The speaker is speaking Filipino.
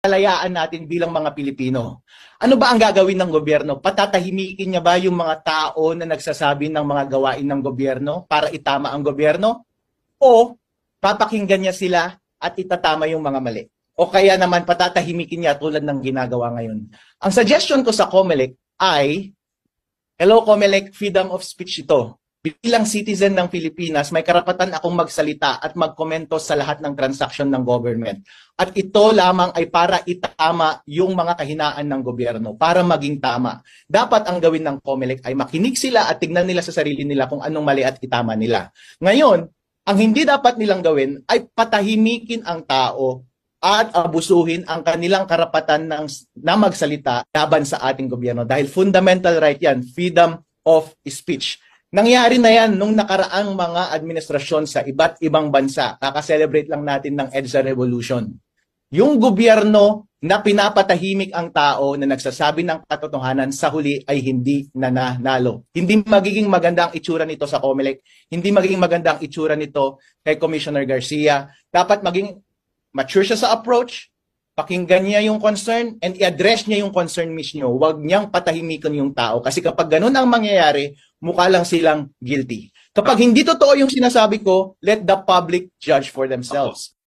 kalayaan natin bilang mga Pilipino. Ano ba ang gagawin ng gobyerno? Patatahimikin niya ba yung mga tao na nagsasabi ng mga gawain ng gobyerno para itama ang gobyerno? O papakinggan niya sila at itatama yung mga mali? O kaya naman patatahimikin niya tulad ng ginagawa ngayon? Ang suggestion ko sa COMELEC ay, hello COMELEC, freedom of speech ito. Bilang citizen ng Pilipinas, may karapatan akong magsalita at magkomento sa lahat ng transaksyon ng government. At ito lamang ay para itama yung mga kahinaan ng gobyerno, para maging tama. Dapat ang gawin ng COMELEC ay makinig sila at tignan nila sa sarili nila kung anong mali at itama nila. Ngayon, ang hindi dapat nilang gawin ay patahimikin ang tao at abusuhin ang kanilang karapatan na magsalita laban sa ating gobyerno. Dahil fundamental right yan, freedom of speech. Nangyari na yan nung nakaraang mga administrasyon sa iba't ibang bansa. Kaka-celebrate lang natin ng EDSA Revolution. Yung gobyerno na pinapatahimik ang tao na nagsasabi ng katotohanan sa huli ay hindi nananalo. Hindi magiging maganda ang itsura nito sa COMELEC. Hindi magiging maganda ang itsura nito kay Commissioner Garcia. Dapat maging mature siya sa approach, pakinggan niya yung concern, and i-address niya yung concern mismo. Huwag niyang patahimikan yung tao. Kasi kapag ganun ang mangyayari, mukha lang silang guilty. Kapag hindi totoo yung sinasabi ko, let the public judge for themselves.